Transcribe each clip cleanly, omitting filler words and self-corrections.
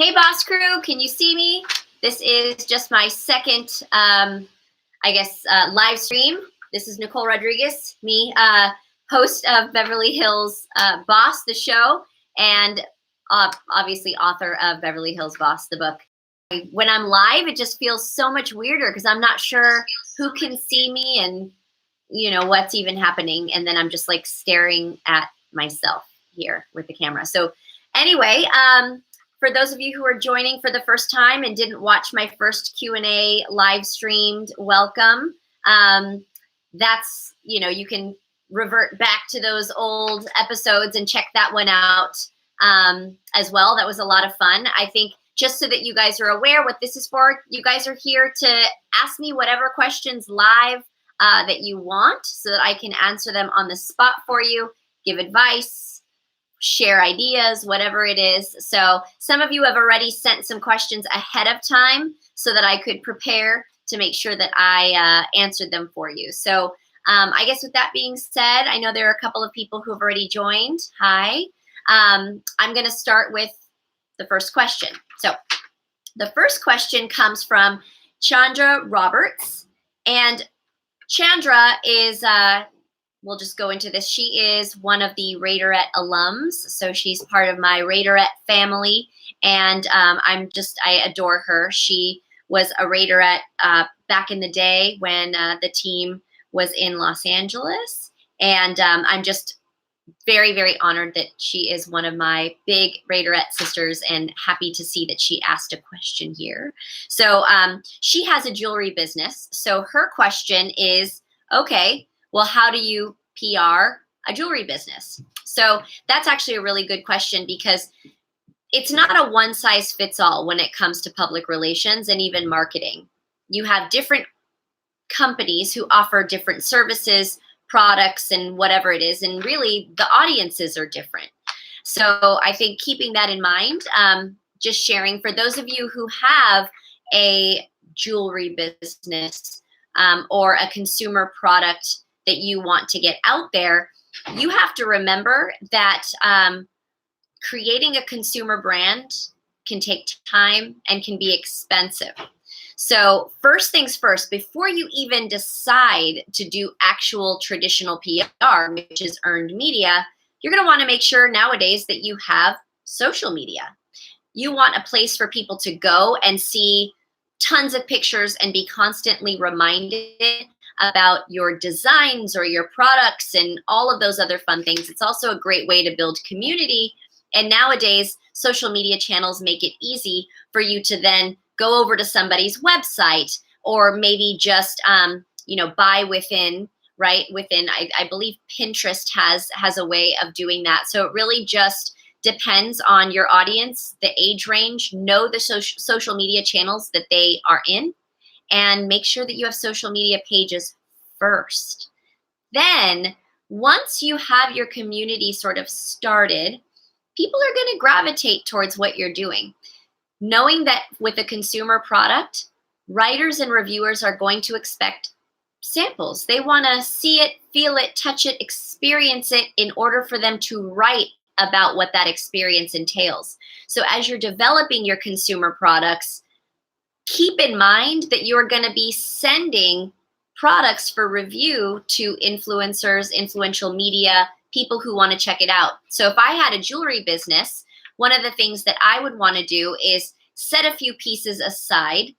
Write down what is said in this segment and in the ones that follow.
Hey, Boss Crew, can you see me? This is just my second, live stream. This is Nicole Rodriguez, me, host of Beverly Hills Boss, the show, and obviously author of Beverly Hills Boss, the book. When I'm live, it just feels so much weirder because I'm not sure who can see me and, you know, what's even happening. And then I'm just like staring at myself here with the camera. So anyway, for those of you who are joining for the first time and didn't watch my first Q&A live streamed, welcome. That's, you know, you can revert back to those old episodes and check that one out as well. That was a lot of fun. I think just so that you guys are aware what this is for, you guys are here to ask me whatever questions live that you want so that I can answer them on the spot for you, give advice, share ideas, whatever it is. So some of you have already sent some questions ahead of time so that I could prepare to make sure that I answered them for you. So I guess with that being said, I know there are a couple of people who have already joined. Hi. I'm going to start with the first question. So the first question comes from Chandra Roberts. And Chandra is, we'll just go into this. She is one of the Raiderette alums. So she's part of my Raiderette family. And I adore her. She was a Raiderette back in the day when the team was in Los Angeles. And I'm just very, very honored that she is one of my big Raiderette sisters and happy to see that she asked a question here. So she has a jewelry business. So her question is, okay, well, how do you PR a jewelry business? So that's actually a really good question because it's not a one size fits all when it comes to public relations and even marketing. You have different companies who offer different services, products, and whatever it is. And really the audiences are different. So I think keeping that in mind, just sharing for those of you who have a jewelry business or a consumer product that you want to get out there, you have to remember that creating a consumer brand can take time and can be expensive. So first things first, before you even decide to do actual traditional PR, which is earned media, you're going to want to make sure nowadays that you have social media. You want a place for people to go and see tons of pictures and be constantly reminded about your designs or your products and all of those other fun things. It's also a great way to build community. And nowadays, social media channels make it easy for you to then go over to somebody's website or maybe just, buy within, right? I believe Pinterest has a way of doing that. So it really just depends on your audience, the age range, know the social media channels that they are in, and make sure that you have social media pages first. Then once you have your community sort of started, people are going to gravitate towards what you're doing. Knowing that with a consumer product, writers and reviewers are going to expect samples. They want to see it, feel it, touch it, experience it in order for them to write about what that experience entails. So as you're developing your consumer products, keep in mind that you're going to be sending products for review to influencers, influential media, people who want to check it out. So if I had a jewelry business, one of the things that I would want to do is set a few pieces aside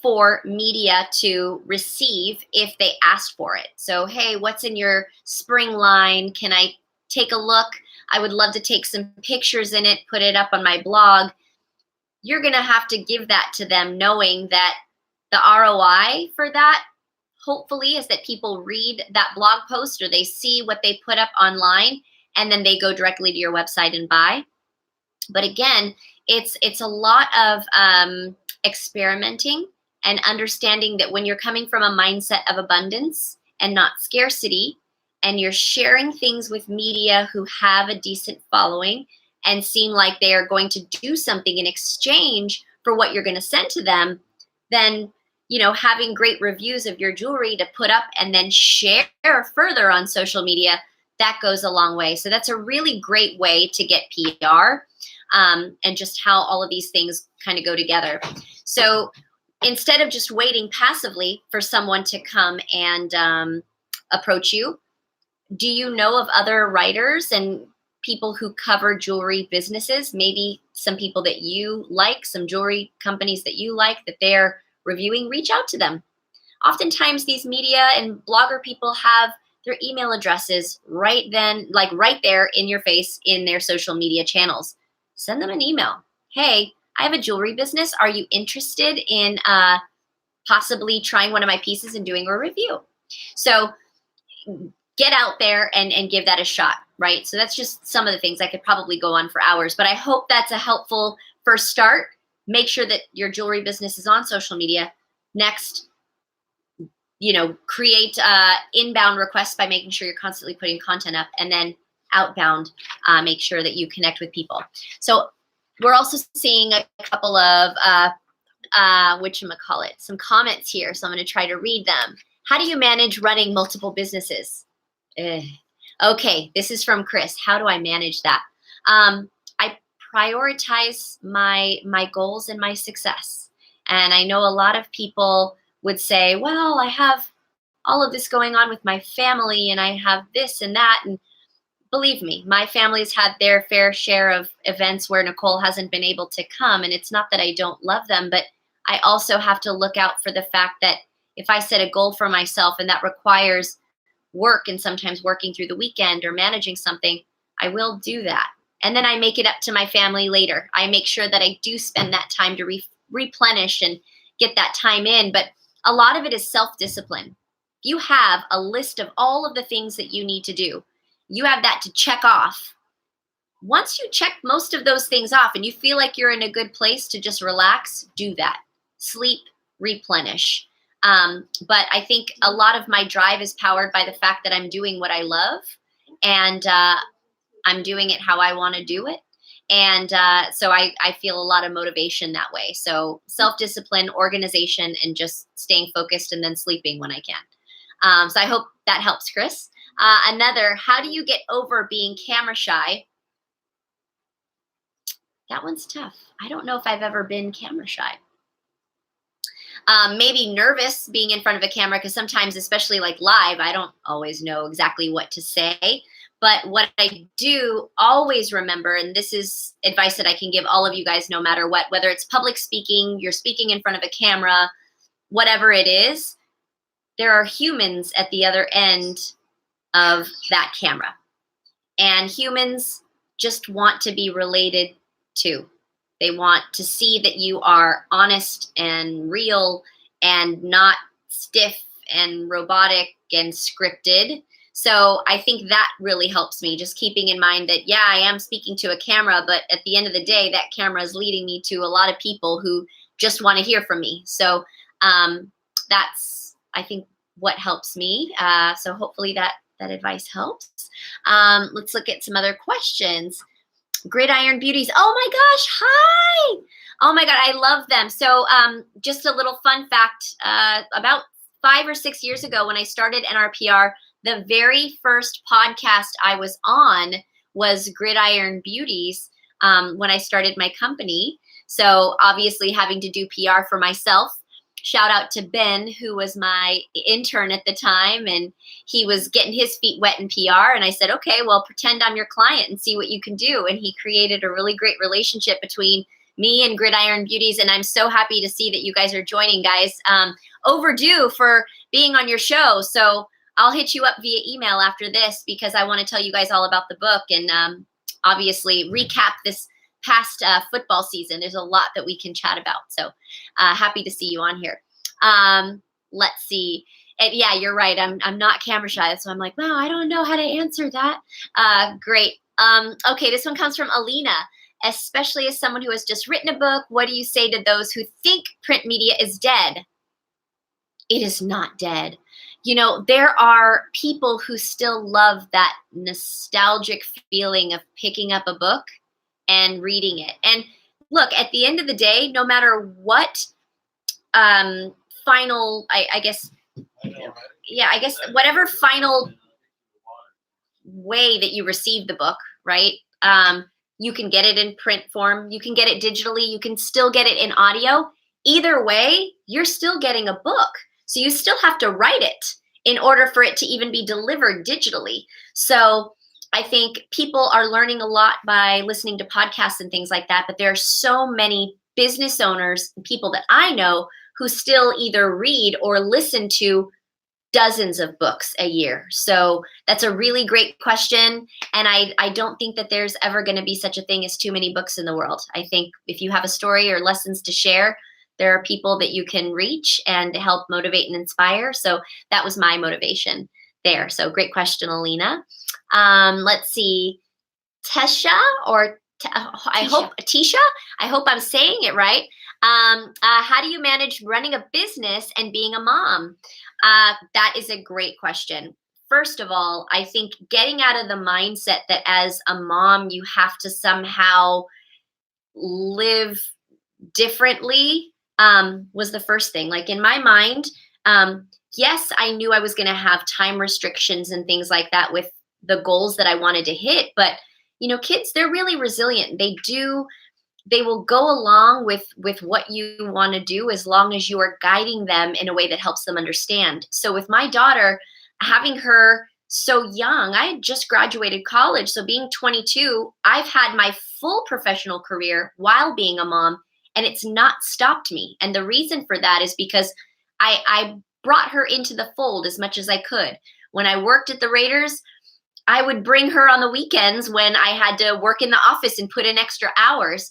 for media to receive if they asked for it. So, hey, what's in your spring line? Can I take a look? I would love to take some pictures in it, put it up on my blog. You're going to have to give that to them knowing that the ROI for that, hopefully, is that people read that blog post or they see what they put up online and then they go directly to your website and buy. But again, it's a lot of experimenting and understanding that when you're coming from a mindset of abundance and not scarcity, and you're sharing things with media who have a decent following and seem like they are going to do something in exchange for what you're going to send to them, then, you know, having great reviews of your jewelry to put up and then share further on social media, that goes a long way. So that's a really great way to get PR. and just how all of these things kind of go together. So instead of just waiting passively for someone to come and approach you, do you know of other writers and people who cover jewelry businesses? Maybe some people that you like, some jewelry companies that you like that they're reviewing, reach out to them. Oftentimes these media and blogger people have their email addresses right then, like right there in your face in their social media channels. Send them an email. Hey, I have a jewelry business. Are you interested in possibly trying one of my pieces and doing a review? So get out there and give that a shot, right? So that's just some of the things. I could probably go on for hours, but I hope that's a helpful first start. Make sure that your jewelry business is on social media. Next, create inbound requests by making sure you're constantly putting content up, and then outbound, make sure that you connect with people. So we're also seeing a couple of, some comments here. So I'm going to try to read them. How do you manage running multiple businesses? Okay, this is from Chris. How do I manage that? I prioritize my goals and my success. And I know a lot of people would say, well, I have all of this going on with my family and I have this and that. And believe me, my family's had their fair share of events where Nicole hasn't been able to come. And it's not that I don't love them, but I also have to look out for the fact that if I set a goal for myself and that requires work and sometimes working through the weekend or managing something, I will do that. And then I make it up to my family later. I make sure that I do spend that time to replenish and get that time in. But a lot of it is self-discipline. You have a list of all of the things that you need to do. You have that to check off. Once you check most of those things off and you feel like you're in a good place to just relax, do that. Sleep, replenish. But I think a lot of my drive is powered by the fact that I'm doing what I love, and I'm doing it how I want to do it. And so I feel a lot of motivation that way. So self-discipline, organization, and just staying focused and then sleeping when I can. So I hope that helps, Chris. Another, how do you get over being camera shy? That one's tough. I don't know if I've ever been camera shy. Maybe nervous being in front of a camera, because sometimes, especially like live, I don't always know exactly what to say. But what I do always remember, and this is advice that I can give all of you guys no matter what, whether it's public speaking, you're speaking in front of a camera, whatever it is, there are humans at the other end of that camera. And humans just want to be related to. They want to see that you are honest and real and not stiff and robotic and scripted. So I think that really helps me, just keeping in mind that, yeah, I am speaking to a camera, but at the end of the day, that camera is leading me to a lot of people who just want to hear from me. So that's, I think, what helps me. So hopefully that advice helps. Let's look at some other questions. Gridiron Beauties. Oh my gosh, hi. Oh my God, I love them. So just a little fun fact, about 5 or 6 years ago when I started NRPR, the very first podcast I was on was Gridiron Beauties when I started my company. So obviously having to do PR for myself. Shout out to Ben, who was my intern at the time, and he was getting his feet wet in PR. And I said, okay, well, pretend I'm your client and see what you can do. And he created a really great relationship between me and Gridiron Beauties. And I'm so happy to see that you guys are joining, guys. Overdue for being on your show. So I'll hit you up via email after this because I want to tell you guys all about the book and obviously recap this past football season. There's a lot that we can chat about. So happy to see you on here. Let's see. And yeah, you're right. I'm not camera shy. So I'm like, wow, I don't know how to answer that. Great. Okay, this one comes from Alina. Especially as someone who has just written a book, what do you say to those who think print media is dead? It is not dead. You know, there are people who still love that nostalgic feeling of picking up a book and reading it. And look, at the end of the day, no matter what final, I guess whatever final way that you receive the book, right? You can get it in print form. You can get it digitally. You can still get it in audio. Either way, you're still getting a book. So you still have to write it in order for it to even be delivered digitally. So I think people are learning a lot by listening to podcasts and things like that, but there are so many business owners and people that I know who still either read or listen to dozens of books a year. So that's a really great question. And I don't think that there's ever going to be such a thing as too many books in the world. I think if you have a story or lessons to share, there are people that you can reach and help motivate and inspire. So that was my motivation there. So great question, Alina. Let's see. Tesha or Tisha. I hope I'm saying it right. How do you manage running a business and being a mom? That is a great question. First of all, I think getting out of the mindset that as a mom, you have to somehow live differently was the first thing. Like in my mind, yes, I knew I was going to have time restrictions and things like that with the goals that I wanted to hit. But, you know, kids, they're really resilient. They will go along with what you want to do as long as you are guiding them in a way that helps them understand. So with my daughter, having her so young, I had just graduated college. So being 22, I've had my full professional career while being a mom, and it's not stopped me. And the reason for that is because I brought her into the fold as much as I could. When I worked at the Raiders, I would bring her on the weekends when I had to work in the office and put in extra hours.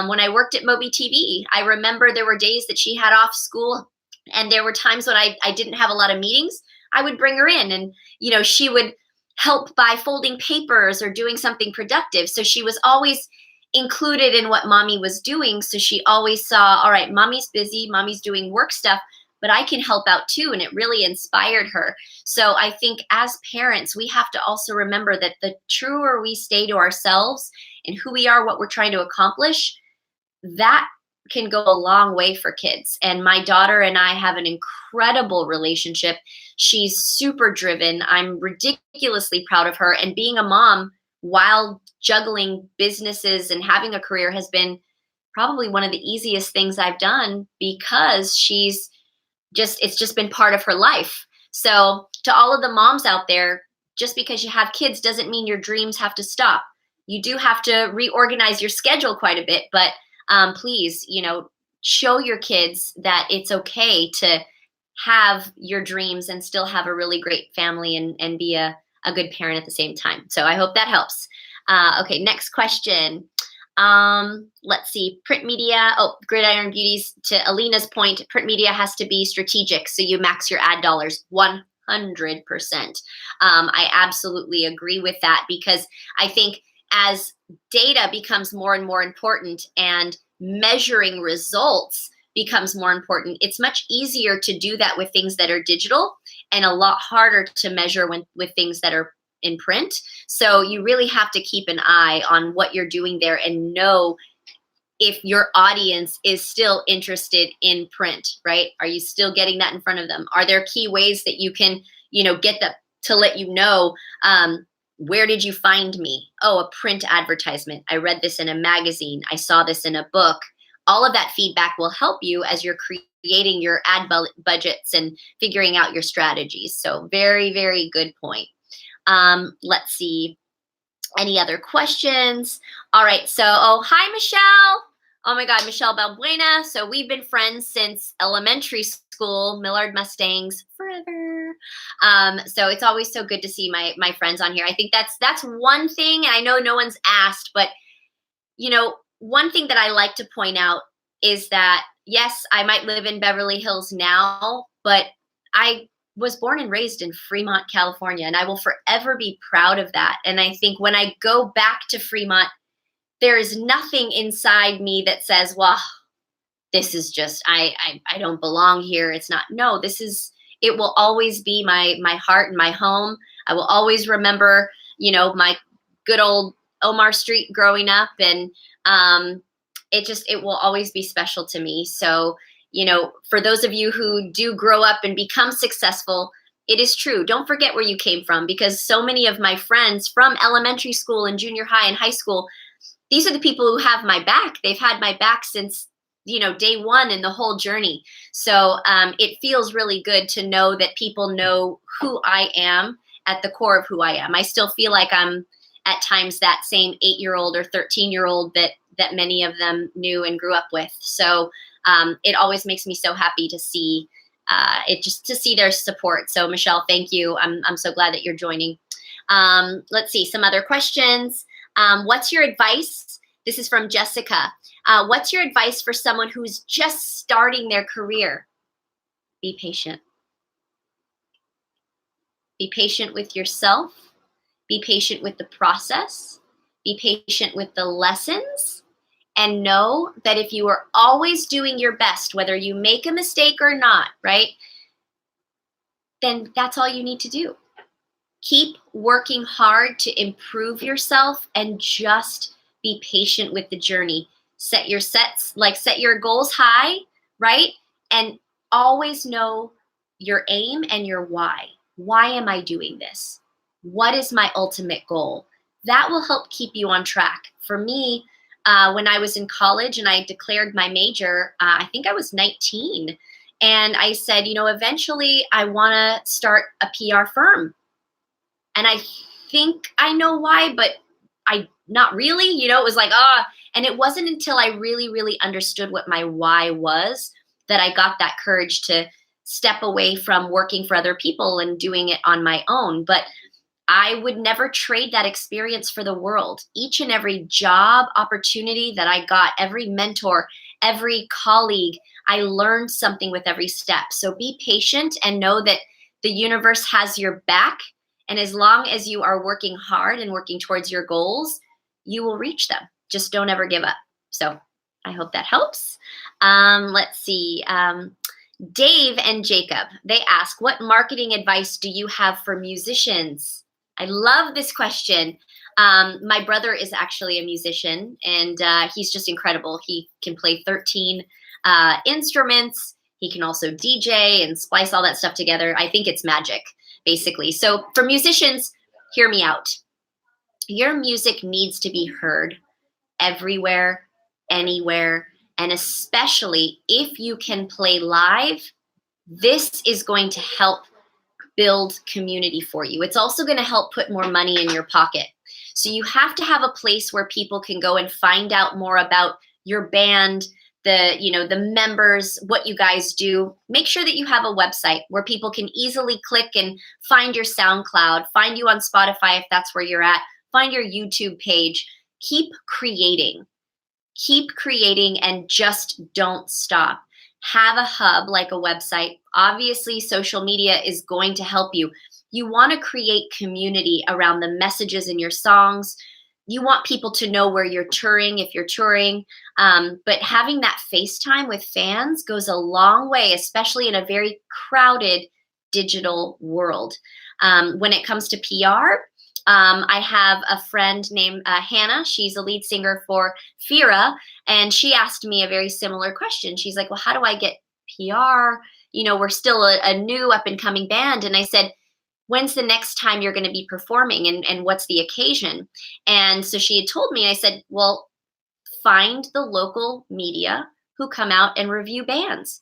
When I worked at Moby TV, I remember there were days that she had off school, and there were times when I didn't have a lot of meetings. I would bring her in, and you know, she would help by folding papers or doing something productive. So she was always included in what mommy was doing. So she always saw, all right, mommy's busy, mommy's doing work stuff, but I can help out too. And it really inspired her. So I think as parents, we have to also remember that the truer we stay to ourselves and who we are, what we're trying to accomplish, that can go a long way for kids. And my daughter and I have an incredible relationship. She's super driven. I'm ridiculously proud of her. And being a mom while juggling businesses and having a career has been probably one of the easiest things I've done, because it's just been part of her life. So to all of the moms out there, just because you have kids doesn't mean your dreams have to stop. You do have to reorganize your schedule quite a bit, but please, you know, show your kids that it's okay to have your dreams and still have a really great family and be a good parent at the same time. So I hope that helps. Okay, next question. Let's see, print media. Oh, Gridiron Beauties, to Alina's point, print media has to be strategic. So you max your ad dollars 100%. I absolutely agree with that, because I think as data becomes more and more important and measuring results becomes more important, it's much easier to do that with things that are digital and a lot harder to measure with things that are in print. So you really have to keep an eye on what you're doing there and know if your audience is still interested in print, right? Are you still getting that in front of them? Are there key ways that you can, you know, get them to let you know, where did you find me? Oh, a print advertisement. I read this in a magazine. I saw this in a book. All of that feedback will help you as you're creating your ad budgets and figuring out your strategies. So very, very good point. Let's see. Any other questions? All right. So, oh, hi, Michelle. Oh my God, Michelle Balbuena. So we've been friends since elementary school, Millard Mustangs forever. So it's always so good to see my friends on here. I think that's one thing. And I know no one's asked, but you know, one thing that I like to point out is that, yes, I might live in Beverly Hills now, but I was born and raised in Fremont, California, and I will forever be proud of that. And I think when I go back to Fremont, there is nothing inside me that says, well, this is just, I don't belong here. It's not, no, it will always be my heart and my home. I will always remember, you know, my good old Omar Street growing up, and it will always be special to me. So, you know, for those of you who do grow up and become successful, it is true. Don't forget where you came from, because so many of my friends from elementary school and junior high and high school, these are the people who have my back. They've had my back since, day one in the whole journey. So it feels really good to know that people know who I am at the core of who I am. I still feel like I'm at times that same 8-year-old or 13-year-old that many of them knew and grew up with. So it always makes me so happy to see to see their support. So Michelle, thank you. I'm so glad that you're joining. Let's see some other questions. What's your advice? This is from Jessica. What's your advice for someone who's just starting their career? Be patient. Be patient with yourself. Be patient with the process. Be patient with the lessons. And know that if you are always doing your best, whether you make a mistake or not, right, then that's all you need to do. Keep working hard to improve yourself and just be patient with the journey. Set your goals high, right? And always know your aim and your why. Why am I doing this? What is my ultimate goal? That will help keep you on track. For me, when I was in college and I declared my major, I think I was 19. And I said, eventually I want to start a PR firm. And I think I know why, but not really, it was like, and it wasn't until I really, really understood what my why was that I got that courage to step away from working for other people and doing it on my own. But I would never trade that experience for the world. Each and every job opportunity that I got, every mentor, every colleague, I learned something with every step. So be patient and know that the universe has your back. And as long as you are working hard and working towards your goals, you will reach them. Just don't ever give up. So I hope that helps. Let's see. Dave and Jacob, they ask, what marketing advice do you have for musicians? I love this question. My brother is actually a musician, and he's just incredible. He can play 13 instruments. He can also DJ and splice all that stuff together. I think it's magic, basically. So for musicians, hear me out. Your music needs to be heard everywhere, anywhere, and especially if you can play live. This is going to help build community for you. It's also going to help put more money in your pocket. So you have to have a place where people can go and find out more about your band, the members, what you guys do. Make sure that you have a website where people can easily click and find your SoundCloud, find you on Spotify if that's where you're at, find your YouTube page. Keep creating and just don't stop. Have a hub like a website. Obviously, social media is going to help you. You want to create community around the messages in your songs. You want people to know where you're touring if you're touring. But having that FaceTime with fans goes a long way, especially in a very crowded digital world. When it comes to PR, I have a friend named Hannah. She's a lead singer for Fira, and she asked me a very similar question. She's like, well, how do I get PR? We're still a new up-and-coming band. And I said, when's the next time you're going to be performing, and what's the occasion? And so she had told me, I said, well, find the local media who come out and review bands.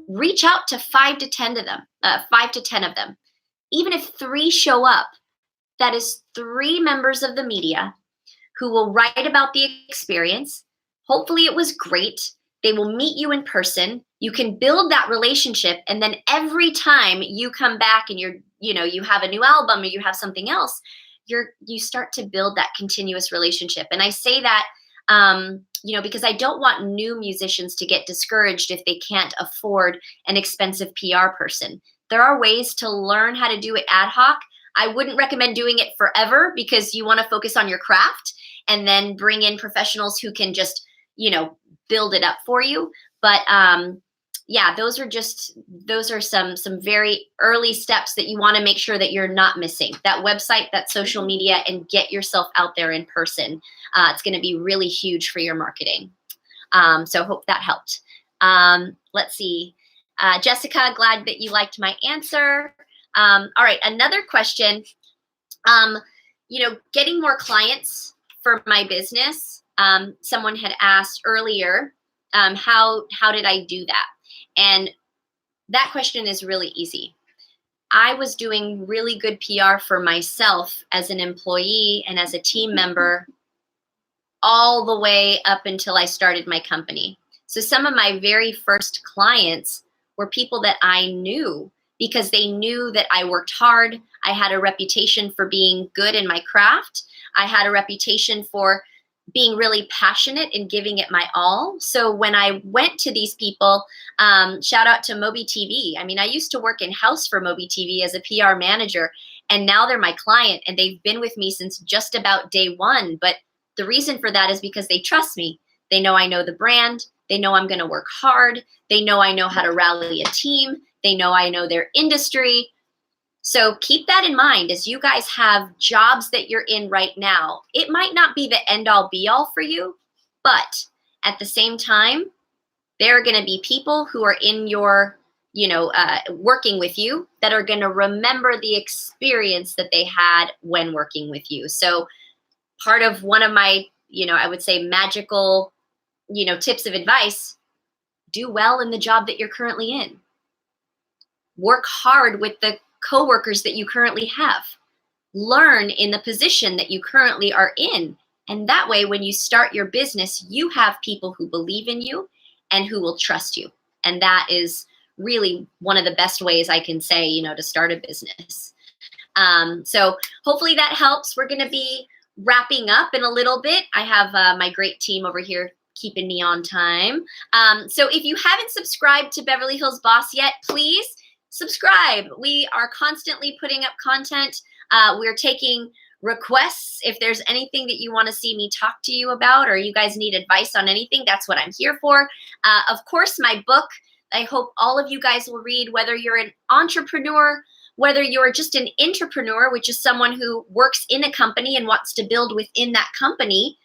Reach out to 5 to 10 of them. Even if 3 show up, that is 3 members of the media who will write about the experience. Hopefully it was great. They will meet you in person. You can build that relationship. And then every time you come back and you have a new album or you have something else, you start to build that continuous relationship. And I say that, because I don't want new musicians to get discouraged if they can't afford an expensive PR person. There are ways to learn how to do it ad hoc. I wouldn't recommend doing it forever because you want to focus on your craft and then bring in professionals who can just, build it up for you. But those are some very early steps that you want to make sure that you're not missing. That website, that social media, and get yourself out there in person. It's going to be really huge for your marketing. So hope that helped. Let's see. Jessica, glad that you liked my answer. All right, another question. Getting more clients for my business, someone had asked earlier, how did I do that? And that question is really easy. I was doing really good PR for myself as an employee and as a team member all the way up until I started my company. So some of my very first clients were people that I knew because they knew that I worked hard. I had a reputation for being good in my craft. I had a reputation for being really passionate and giving it my all. So when I went to these people, shout out to Moby TV. I mean, I used to work in-house for Moby TV as a PR manager, and now they're my client, and they've been with me since just about day one. But the reason for that is because they trust me. They know I know the brand. They know I'm going to work hard. They know I know how to rally a team. They know I know their industry. So keep that in mind as you guys have jobs that you're in right now. It might not be the end all be all for you, but at the same time, there are going to be people who are in your, working with you that are going to remember the experience that they had when working with you. So part of one of my, I would say magical, tips of advice, do well in the job that you're currently in. Work hard with the coworkers that you currently have. Learn in the position that you currently are in. And that way, when you start your business, you have people who believe in you and who will trust you. And that is really one of the best ways I can say, to start a business. So hopefully that helps. We're going to be wrapping up in a little bit. I have my great team over here keeping me on time. So if you haven't subscribed to Beverly Hills Boss yet, please subscribe. We are constantly putting up content. We're taking requests. If there's anything that you want to see me talk to you about, or you guys need advice on anything, that's what I'm here for. Of course, my book, I hope all of you guys will read, whether you're an entrepreneur, whether you're just an intrapreneur, which is someone who works in a company and wants to build within that company.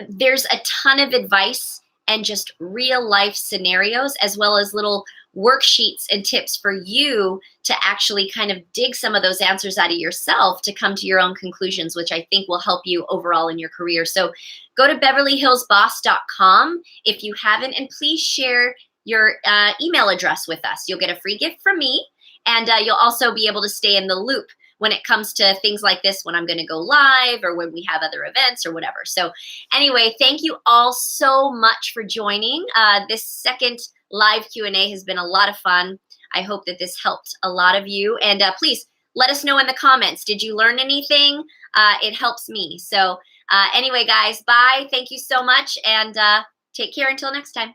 There's a ton of advice and just real life scenarios, as well as little worksheets and tips for you to actually kind of dig some of those answers out of yourself to come to your own conclusions, which I think will help you overall in your career. So go to beverlyhillsboss.com if you haven't, and please share your email address with us. You'll get a free gift from me, and you'll also be able to stay in the loop when it comes to things like this, when I'm going to go live or when we have other events or whatever. So anyway, thank you all so much for joining. This second live Q&A has been a lot of fun. I hope that this helped a lot of you. And please let us know in the comments. Did you learn anything? It helps me. So anyway, guys, bye. Thank you so much. And take care until next time.